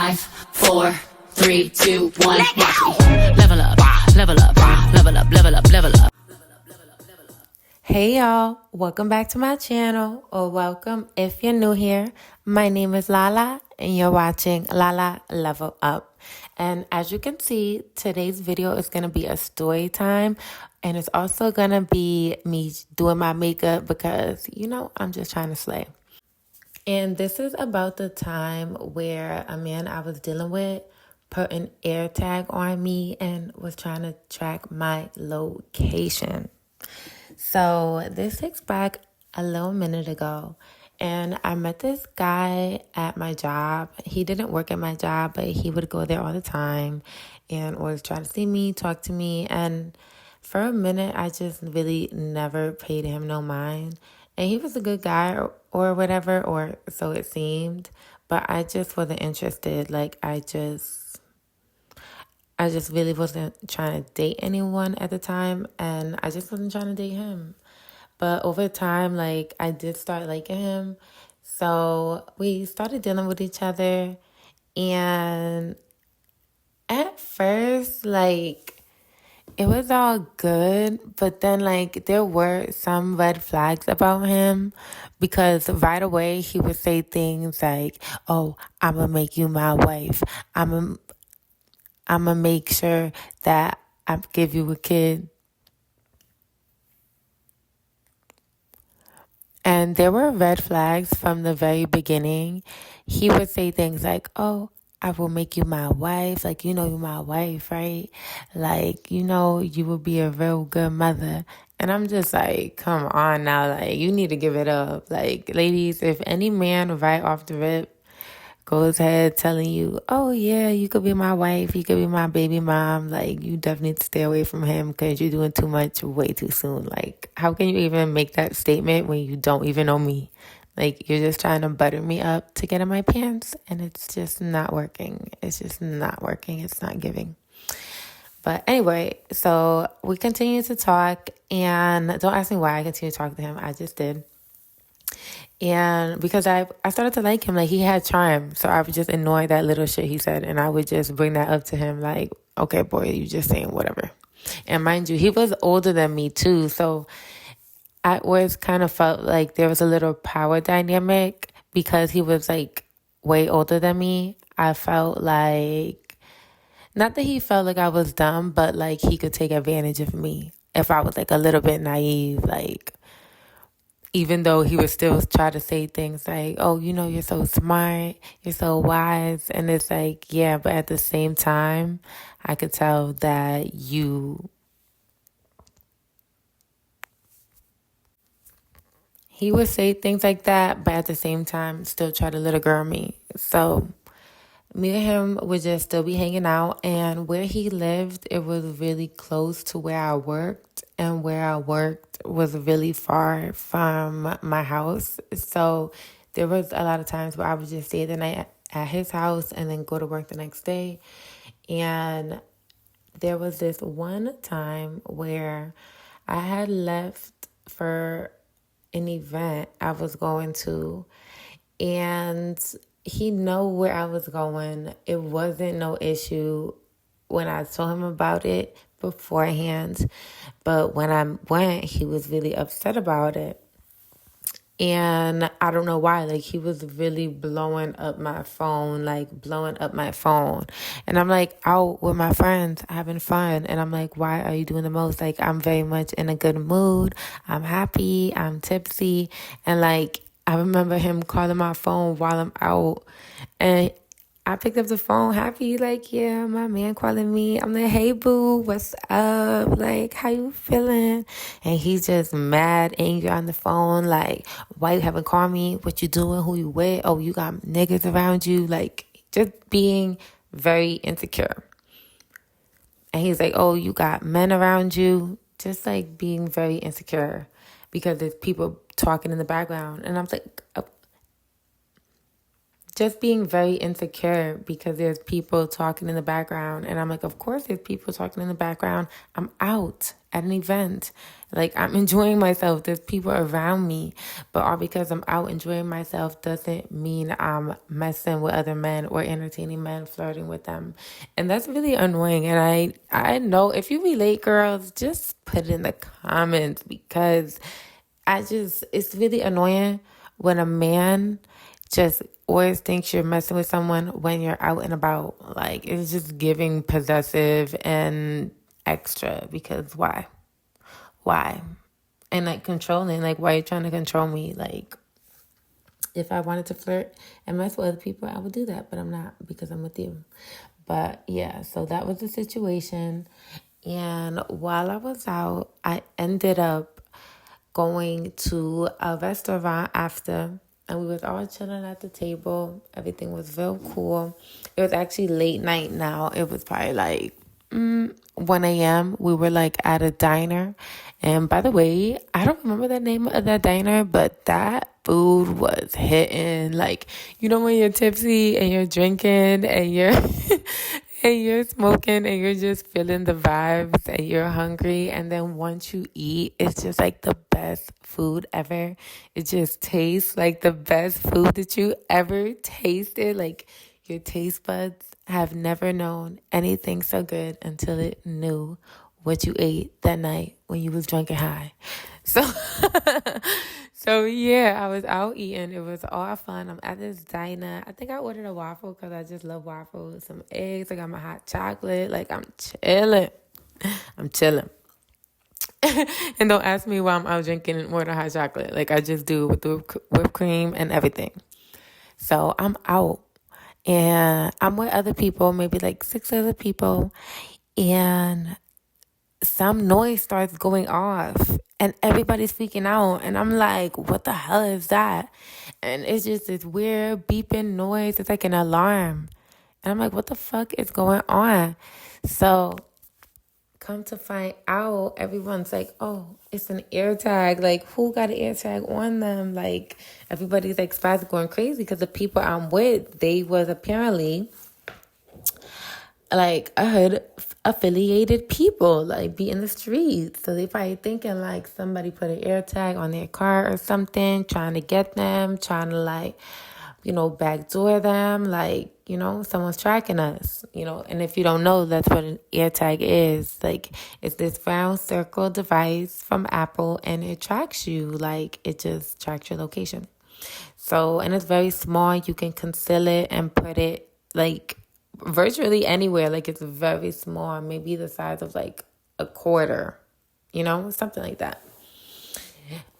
5, 4, 3, 2, 1, watch me. Level up, level up, level up, level up, level up. Hey y'all, welcome back to my channel, or welcome if you're new here. My name is Lala and you're watching LALA Level Up. And as you can see, today's video is going to be a story time, and it's also going to be me doing my makeup because, I'm just trying to slay. And this is about the time where a man I was dealing with put an AirTag on me and was trying to track my location. So this takes back a little minute ago, and I met this guy at my job. He didn't work at my job, but he would go there all the time and always try to see me, talk to me. And for a minute, I just really never paid him no mind. And he was a good guy or whatever, or so it seemed. But I just wasn't interested. I just really wasn't trying to date anyone at the time, and I just wasn't trying to date him. But over time, I did start liking him. So we started dealing with each other, and at first, it was all good, but then, there were some red flags about him, because right away he would say things like, oh, I'm going to make you my wife. I'm going to make sure that I give you a kid. And there were red flags from the very beginning. He would say things like, oh, I will make you my wife. You're my wife, right? You will be a real good mother. And I'm just come on now. You need to give it up. Ladies, if any man right off the rip goes ahead telling you, oh yeah, you could be my wife, you could be my baby mom, you definitely need to stay away from him because you're doing too much way too soon. How can you even make that statement when you don't even know me? You're just trying to butter me up to get in my pants, and it's just not working. It's just not working. It's not giving. But anyway, so we continue to talk, and don't ask me why I continue to talk to him. I just did. And because I started to like him, he had charm. So I would just ignore that little shit he said, and I would just bring that up to him okay, boy, you just saying whatever. And mind you, he was older than me too. So I always kind of felt like there was a little power dynamic because he was way older than me. I felt not that he felt like I was dumb, but he could take advantage of me if I was a little bit naive, even though he would still try to say things oh, you're so smart, you're so wise. And it's yeah, but at the same time, I could tell that he would say things like that, but at the same time, still try to little girl me. So me and him would just still be hanging out, and where he lived, it was really close to where I worked, and where I worked was really far from my house. So there was a lot of times where I would just stay the night at his house and then go to work the next day. And there was this one time where I had left for an event I was going to, and he know where I was going. It wasn't no issue when I told him about it beforehand, but when I went, he was really upset about it. And I don't know why, he was really blowing up my phone. And I'm out with my friends, having fun. And I'm why are you doing the most? I'm very much in a good mood. I'm happy. I'm tipsy. And I remember him calling my phone while I'm out. And I picked up the phone happy, yeah, my man calling me. I'm hey, boo, what's up? How you feeling? And he's just mad, angry on the phone. Why you haven't called me? What you doing? Who you with? Oh, you got niggas around you? Just being very insecure. And he's oh, you got men around you? Just being very insecure because there's people talking in the background. And I'm just being very insecure because there's people talking in the background. And I'm like, of course there's people talking in the background. I'm out at an event. Like, I'm enjoying myself. There's people around me. But all because I'm out enjoying myself doesn't mean I'm messing with other men or entertaining men, flirting with them. And that's really annoying. And I know if you relate, girls, just put it in the comments, because it's really annoying when a man just always thinks you're messing with someone when you're out and about. Like, it's just giving possessive and extra, because why? Why? And like controlling, like, why are you trying to control me? Like, if I wanted to flirt and mess with other people, I would do that, but I'm not, because I'm with you. But yeah, so that was the situation. And while I was out, I ended up going to a restaurant after, and we was all chilling at the table. Everything was real cool. It was actually late night now. It was probably like 1 a.m. We were like at a diner. And by the way, I don't remember the name of that diner, but that food was hitting. Like, you know when you're tipsy and you're drinking and you're and you're smoking and you're just feeling the vibes and you're hungry, and then once you eat, it's just like the best food ever. It just tastes like the best food that you ever tasted. Like, your taste buds have never known anything so good until it knew what you ate that night when you was drunk and high. So, so yeah, I was out eating. It was all fun. I'm at this diner. I think I ordered a waffle because I just love waffles. Some eggs. I got my hot chocolate. Like, I'm chilling. I'm chilling. And don't ask me why I'm out drinking and order hot chocolate. Like, I just do with the whipped cream and everything. So I'm out. And I'm with other people, maybe like 6 other people. And some noise starts going off. And everybody's freaking out. And I'm like, what the hell is that? And it's just this weird beeping noise. It's like an alarm. And I'm like, what the fuck is going on? So come to find out, everyone's like, oh, it's an AirTag. Like, who got an AirTag on them? Like, everybody's like spaz going crazy because the people I'm with, they was apparently like hood affiliated people, like, be in the streets. So they probably thinking like somebody put an AirTag on their car or something, trying to get them, trying to like, backdoor them, like, someone's tracking us, And if you don't know, that's what an AirTag is. Like, it's this round circle device from Apple, and it tracks you. Like, it just tracks your location. So, and it's very small. You can conceal it and put it, like, virtually anywhere. Like, it's very small, maybe the size of, like, a quarter, something like that.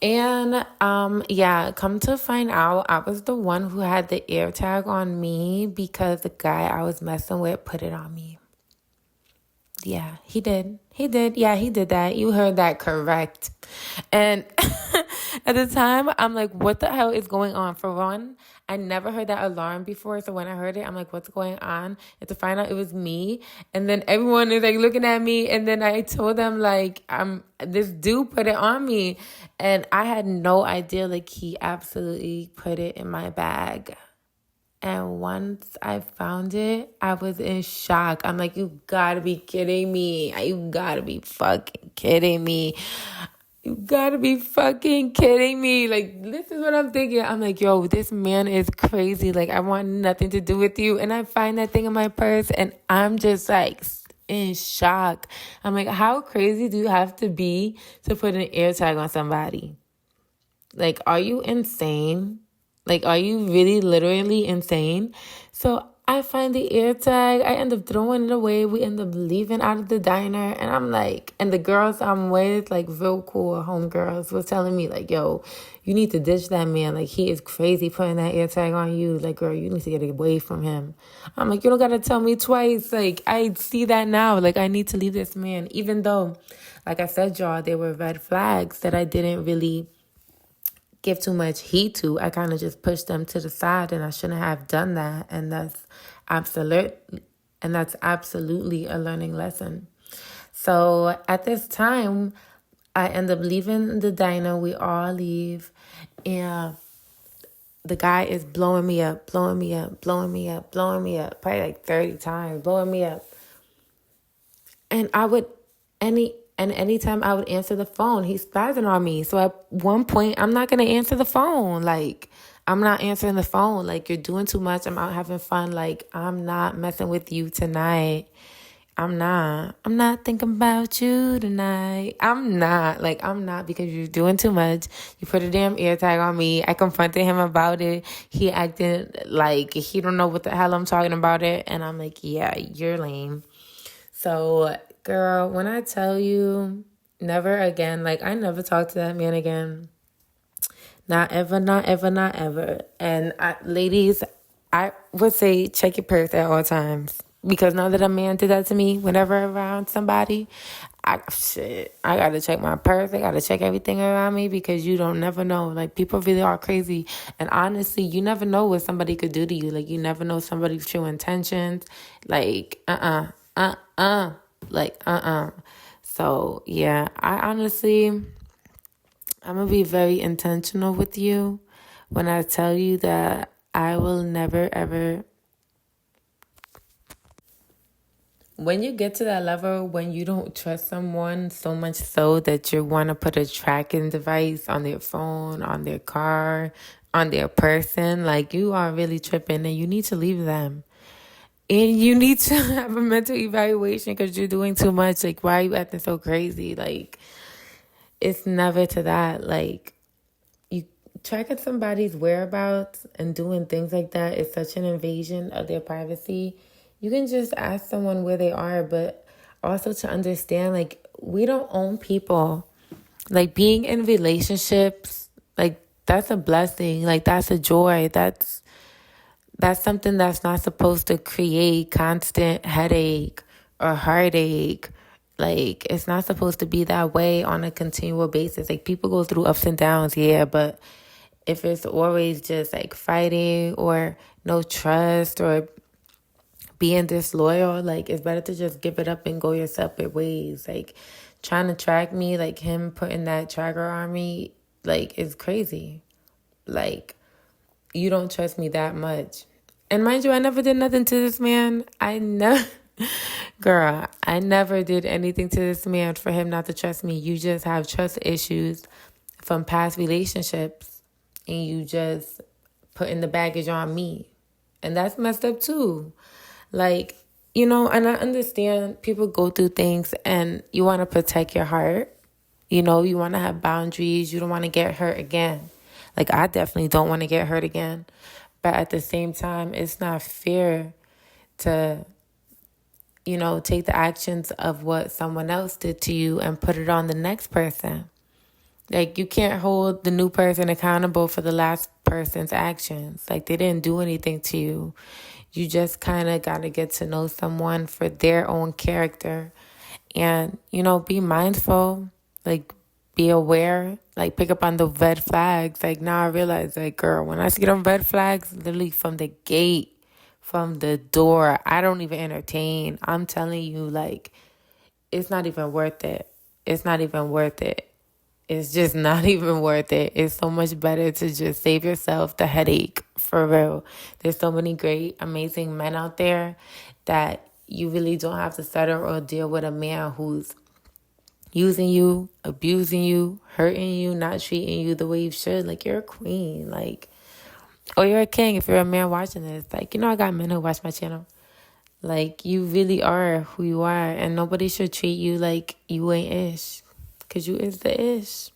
And, come to find out, I was the one who had the AirTag on me because the guy I was messing with put it on me. Yeah, he did. Yeah, he did that. You heard that correct. And at the time, I'm like, what the hell is going on? For one, I never heard that alarm before. So when I heard it, I'm like, what's going on? And to find out it was me. And then everyone is like looking at me. And then I told them, like, this dude put it on me. And I had no idea. Like, he absolutely put it in my bag. And once I found it, I was in shock. I'm like, you gotta be kidding me. You gotta be fucking kidding me. You gotta be fucking kidding me. Like, this is what I'm thinking. I'm like, yo, this man is crazy. Like, I want nothing to do with you. And I find that thing in my purse, and I'm just like in shock. I'm like, how crazy do you have to be to put an AirTag on somebody? Like, are you insane? Like, are you really literally insane? So I find the AirTag. I end up throwing it away. We end up leaving out of the diner. And I'm like, and the girls I'm with, like, real cool homegirls, was telling me, like, yo, you need to ditch that man. Like, he is crazy putting that AirTag on you. Like, girl, you need to get away from him. I'm like, you don't got to tell me twice. Like, I see that now. Like, I need to leave this man. Even though, like I said, y'all, there were red flags that I didn't really give too much heed to. I kind of just pushed them to the side, and I shouldn't have done that. And that's absolutely a learning lesson. So at this time, I end up leaving the diner. We all leave, and the guy is blowing me up, blowing me up, blowing me up, blowing me up, probably like 30 times, blowing me up. And anytime I would answer the phone, he's spazzing on me. So at one point, I'm not gonna answer the phone. Like, I'm not answering the phone. Like, you're doing too much. I'm out having fun. Like, I'm not messing with you tonight. I'm not thinking about you tonight. I'm not because you're doing too much. You put a damn AirTag on me. I confronted him about it. He acted like he don't know what the hell I'm talking about it. And I'm like, yeah, you're lame. So, girl, when I tell you never again, like, I never talk to that man again. Not ever, not ever, not ever. And ladies, I would say check your purse at all times. Because now that a man did that to me, whenever around somebody, I gotta check my purse. I gotta check everything around me because you don't never know. Like, people really are crazy. And honestly, you never know what somebody could do to you. Like, you never know somebody's true intentions. Like, So, yeah, I'm going to be very intentional with you when I tell you that I will never, ever. When you get to that level, when you don't trust someone so much so that you want to put a tracking device on their phone, on their car, on their person, like, you are really tripping and you need to leave them. And you need to have a mental evaluation because you're doing too much. Like, why are you acting so crazy? Like, it's never to that. Like, you tracking somebody's whereabouts and doing things like that is such an invasion of their privacy. You can just ask someone where they are, but also to understand, like, we don't own people. Like, being in relationships, like, that's a blessing. Like, that's a joy. That's something that's not supposed to create constant headache or heartache. Like, it's not supposed to be that way on a continual basis. Like, people go through ups and downs, yeah, but if it's always just like fighting or no trust or being disloyal, like, it's better to just give it up and go your separate ways. Like, trying to track me, like him putting that tracker on me, like, is crazy. Like, you don't trust me that much. And mind you, I never did nothing to this man. Girl, I never did anything to this man for him not to trust me. You just have trust issues from past relationships and you just putting the baggage on me. And that's messed up too. Like, and I understand people go through things and you want to protect your heart. You want to have boundaries. You don't want to get hurt again. Like, I definitely don't want to get hurt again. But at the same time, it's not fair to, take the actions of what someone else did to you and put it on the next person. Like, you can't hold the new person accountable for the last person's actions. Like, they didn't do anything to you. You just kind of got to get to know someone for their own character. And, be mindful. Like, be aware, like, pick up on the red flags. Like, now I realize, like, girl, when I see them red flags, literally from the gate, from the door, I don't even entertain. I'm telling you, like, it's not even worth it. It's not even worth it. It's just not even worth it. It's so much better to just save yourself the headache, for real. There's so many great, amazing men out there that you really don't have to settle or deal with a man who's using you, abusing you, hurting you, not treating you the way you should. Like, you're a queen, like, or you're a king if you're a man watching this. Like, I got men who watch my channel. Like, you really are who you are, and nobody should treat you like you ain't ish, because you is the ish.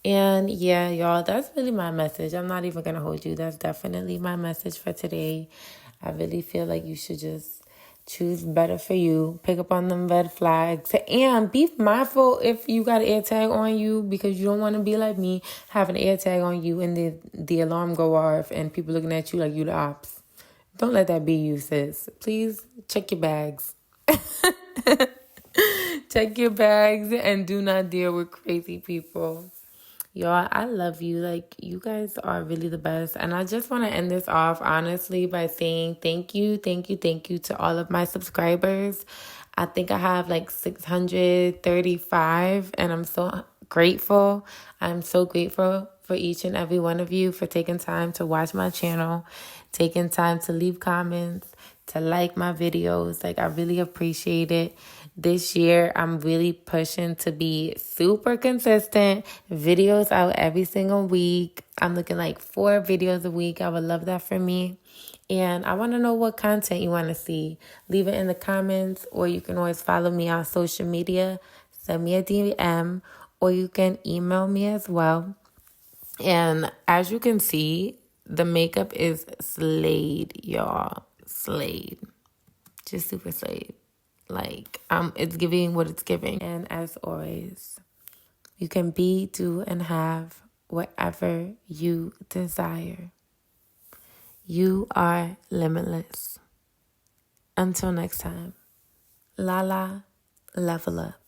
And yeah, y'all, that's really my message. I'm not even going to hold you. That's definitely my message for today. I really feel like you should just choose better for you. Pick up on them red flags. And be mindful if you got an AirTag on you, because you don't want to be like me, have an AirTag on you and the alarm go off and people looking at you like you the ops. Don't let that be you, sis. Please check your bags. Check your bags and do not deal with crazy people. Y'all, I love you. Like, you guys are really the best. And I just want to end this off, honestly, by saying thank you to all of my subscribers. I think I have like 635, and I'm so grateful. I'm so grateful for each and every one of you for taking time to watch my channel, taking time to leave comments, to like my videos. Like, I really appreciate it. This year, I'm really pushing to be super consistent. Videos out every single week. I'm looking like 4 videos a week. I would love that for me. And I want to know what content you want to see. Leave it in the comments, or you can always follow me on social media. Send me a DM, or you can email me as well. And as you can see, the makeup is slayed, y'all. Slayed. Just super slayed. Like, it's giving what it's giving. And as always, you can be, do, and have whatever you desire. You are limitless. Until next time, LALA level up.